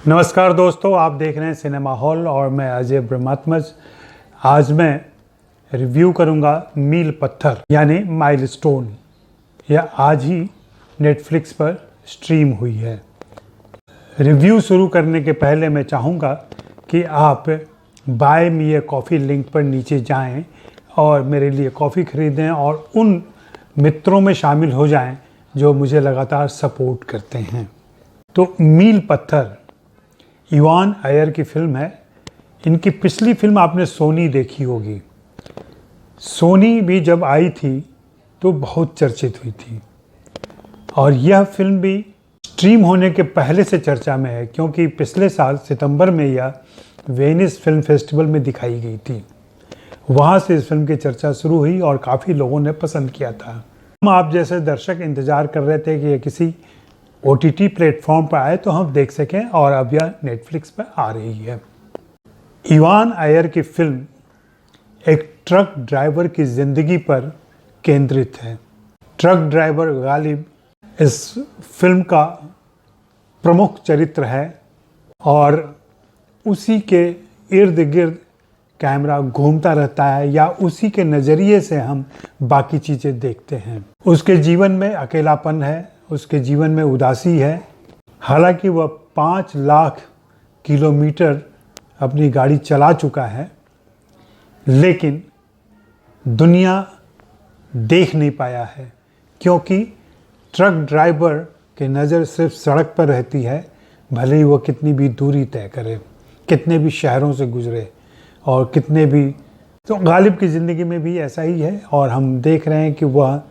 नमस्कार दोस्तों, आप देख रहे हैं सिनेमा हॉल और मैं अजय ब्रह्मात्मज। आज मैं रिव्यू करूंगा मील पत्थर यानी माइलस्टोन। यह आज ही नेटफ्लिक्स पर स्ट्रीम हुई है। रिव्यू शुरू करने के पहले मैं चाहूँगा कि आप buy me a coffee link पर नीचे जाएं और मेरे लिए कॉफ़ी ख़रीदें और उन मित्रों में शामिल हो जाएं जो मुझे लगातार सपोर्ट करते हैं। तो मील पत्थर इवान अयर की फिल्म है। इनकी पिछली फिल्म आपने सोनी देखी होगी। सोनी भी जब आई थी तो बहुत चर्चित हुई थी और यह फिल्म भी स्ट्रीम होने के पहले से चर्चा में है, क्योंकि पिछले साल सितंबर में यह वेनिस फिल्म फेस्टिवल में दिखाई गई थी। वहाँ से इस फिल्म की चर्चा शुरू हुई और काफ़ी लोगों ने पसंद किया था। हम आप जैसे दर्शक इंतज़ार कर रहे थे कि यह किसी OTT प्लेटफॉर्म पर आए तो हम देख सकें, और अब यह नेटफ्लिक्स पर आ रही है। इवान अयर की फिल्म एक ट्रक ड्राइवर की ज़िंदगी पर केंद्रित है। ट्रक ड्राइवर गालिब इस फिल्म का प्रमुख चरित्र है और उसी के इर्द गिर्द कैमरा घूमता रहता है या उसी के नज़रिए से हम बाकी चीज़ें देखते हैं। उसके जीवन में अकेलापन है, उसके जीवन में उदासी है। हालांकि वह 5 लाख किलोमीटर अपनी गाड़ी चला चुका है, लेकिन दुनिया देख नहीं पाया है, क्योंकि ट्रक ड्राइवर की नज़र सिर्फ सड़क पर रहती है। भले ही वो कितनी भी दूरी तय करे, कितने भी शहरों से गुजरे और कितने भी, तो गालिब की ज़िंदगी में भी ऐसा ही है। और हम देख रहे हैं कि वह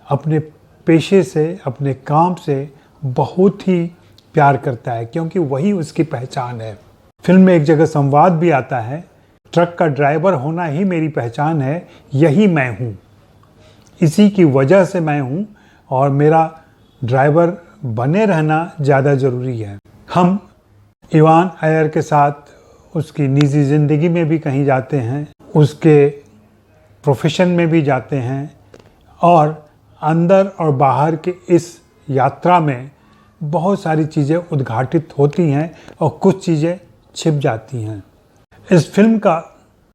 अपने पेशे से, अपने काम से बहुत ही प्यार करता है, क्योंकि वही उसकी पहचान है। फिल्म में एक जगह संवाद भी आता है, ट्रक का ड्राइवर होना ही मेरी पहचान है, यही मैं हूँ, इसी की वजह से मैं हूँ और मेरा ड्राइवर बने रहना ज़्यादा ज़रूरी है। हम इवान अयर के साथ उसकी निजी ज़िंदगी में भी कहीं जाते हैं, उसके प्रोफेशन में भी जाते हैं और अंदर और बाहर के इस यात्रा में बहुत सारी चीज़ें उद्घाटित होती हैं और कुछ चीज़ें छिप जाती हैं। इस फिल्म का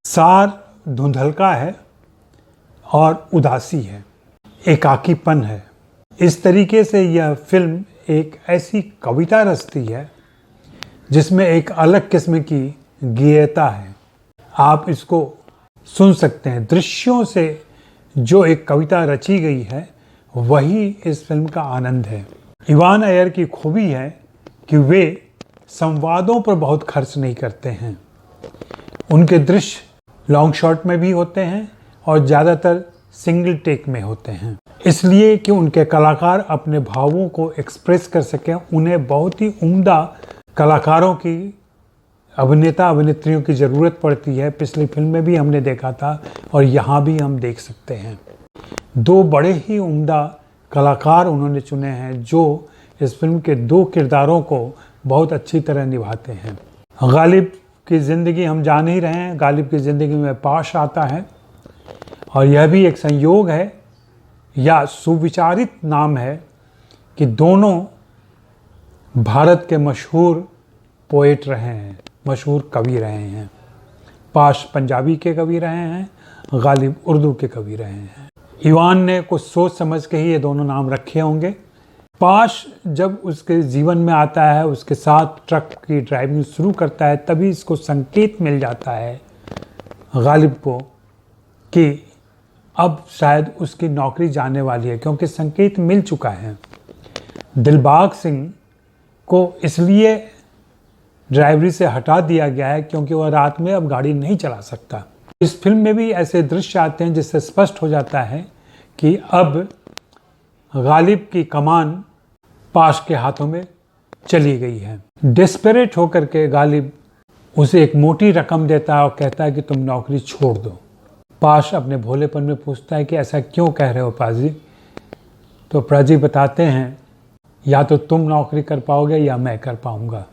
सार धुंधलका है और उदासी है, एकाकीपन है। इस तरीके से यह फिल्म एक ऐसी कविता रचती है जिसमें एक अलग किस्म की गेयता है। आप इसको सुन सकते हैं। दृश्यों से जो एक कविता रची गई है वही इस फिल्म का आनंद है। इवान अयर की खूबी है कि वे संवादों पर बहुत खर्च नहीं करते हैं। उनके दृश्य लॉन्ग शॉट में भी होते हैं और ज़्यादातर सिंगल टेक में होते हैं, इसलिए कि उनके कलाकार अपने भावों को एक्सप्रेस कर सकें। उन्हें बहुत ही उम्दा कलाकारों की, अभिनेता अभिनेत्रियों की ज़रूरत पड़ती है। पिछली फिल्म में भी हमने देखा था और यहाँ भी हम देख सकते हैं। 2 बड़े ही उम्दा कलाकार उन्होंने चुने हैं जो इस फिल्म के 2 किरदारों को बहुत अच्छी तरह निभाते हैं। गालिब की ज़िंदगी हम जान ही रहे हैं। गालिब की ज़िंदगी में पाश आता है और यह भी एक संयोग है या सुविचारित नाम है कि दोनों भारत के मशहूर पोएट रहे हैं, मशहूर कवि रहे हैं। पाश पंजाबी के कवि रहे हैं, गालिब उर्दू के कवि रहे हैं। इवान ने कुछ सोच समझ के ही ये दोनों नाम रखे होंगे। पाश जब उसके जीवन में आता है, उसके साथ ट्रक की ड्राइविंग शुरू करता है, तभी इसको संकेत मिल जाता है गालिब को कि अब शायद उसकी नौकरी जाने वाली है, क्योंकि संकेत मिल चुका है। दिलबाग सिंह को इसलिए ड्राइवरी से हटा दिया गया है क्योंकि वह रात में अब गाड़ी नहीं चला सकता। इस फिल्म में भी ऐसे दृश्य आते हैं जिससे स्पष्ट हो जाता है कि अब गालिब की कमान पाश के हाथों में चली गई है। डेस्परेट होकर के गालिब उसे एक मोटी रकम देता है और कहता है कि तुम नौकरी छोड़ दो। पाश अपने भोलेपन में पूछता है कि ऐसा क्यों कह रहे हो पाजी? तो पाजी बताते हैं, या तो तुम नौकरी कर पाओगे या मैं कर पाऊंगा।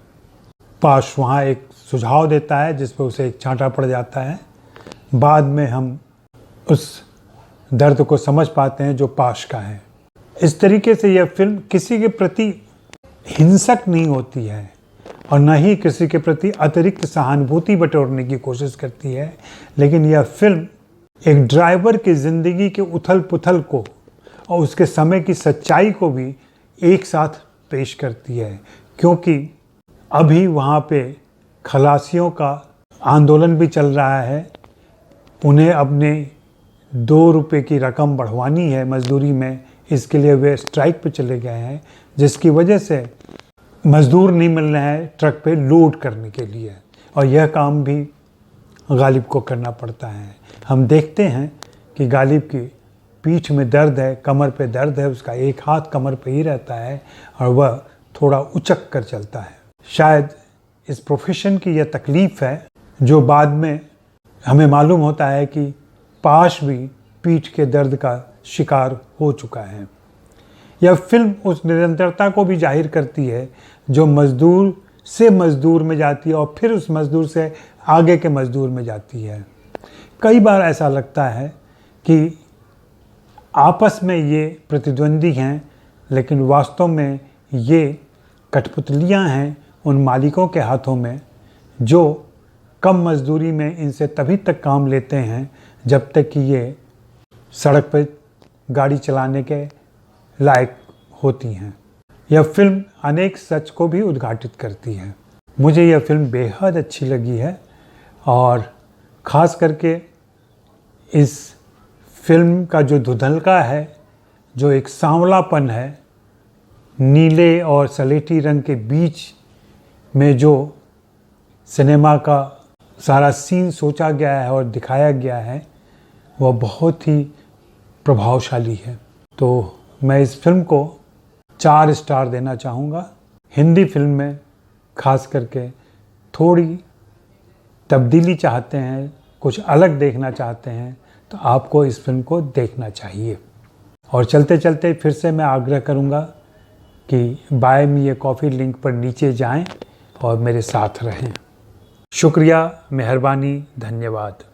पाश वहाँ एक सुझाव देता है जिस पर उसे एक छांटा पड़ जाता है। बाद में हम उस दर्द को समझ पाते हैं जो पाश का है। इस तरीके से यह फिल्म किसी के प्रति हिंसक नहीं होती है, और न ही किसी के प्रति अतिरिक्त सहानुभूति बटोरने की कोशिश करती है, लेकिन यह फिल्म एक ड्राइवर की ज़िंदगी के उथल पुथल को और उसके समय की सच्चाई को भी एक साथ पेश करती है, क्योंकि अभी वहाँ पे खलासियों का आंदोलन भी चल रहा है। उन्हें अपने 2 रुपये की रकम बढ़वानी है मजदूरी में, इसके लिए वे स्ट्राइक पे चले गए हैं, जिसकी वजह से मजदूर नहीं मिल रहे हैं ट्रक पे लोड करने के लिए, और यह काम भी गालिब को करना पड़ता है। हम देखते हैं कि गालिब की पीठ में दर्द है, कमर पे दर्द है, उसका एक हाथ कमर पे ही रहता है और वह थोड़ा उचक कर चलता है। शायद इस प्रोफेशन की यह तकलीफ़ है जो बाद में हमें मालूम होता है कि पाश भी पीठ के दर्द का शिकार हो चुका है। यह फिल्म उस निरंतरता को भी जाहिर करती है जो मज़दूर से मज़दूर में जाती है और फिर उस मज़दूर से आगे के मज़दूर में जाती है। कई बार ऐसा लगता है कि आपस में ये प्रतिद्वंदी हैं, लेकिन वास्तव में ये कठपुतलियाँ हैं उन मालिकों के हाथों में जो कम मजदूरी में इनसे तभी तक काम लेते हैं जब तक कि ये सड़क पर गाड़ी चलाने के लायक होती हैं। यह फिल्म अनेक सच को भी उद्घाटित करती है। मुझे यह फिल्म बेहद अच्छी लगी है और ख़ास करके इस फिल्म का जो धुंधलका है, जो एक सांवलापन है, नीले और सलेटी रंग के बीच में जो सिनेमा का सारा सीन सोचा गया है और दिखाया गया है, वह बहुत ही प्रभावशाली है। तो मैं इस फिल्म को 4 स्टार देना चाहूँगा। हिंदी फिल्म में ख़ास करके थोड़ी तब्दीली चाहते हैं, कुछ अलग देखना चाहते हैं, तो आपको इस फिल्म को देखना चाहिए। और चलते चलते फिर से मैं आग्रह करूँगा कि buy me a coffee link पर नीचे जाएं और मेरे साथ रहें। शुक्रिया, मेहरबानी, धन्यवाद।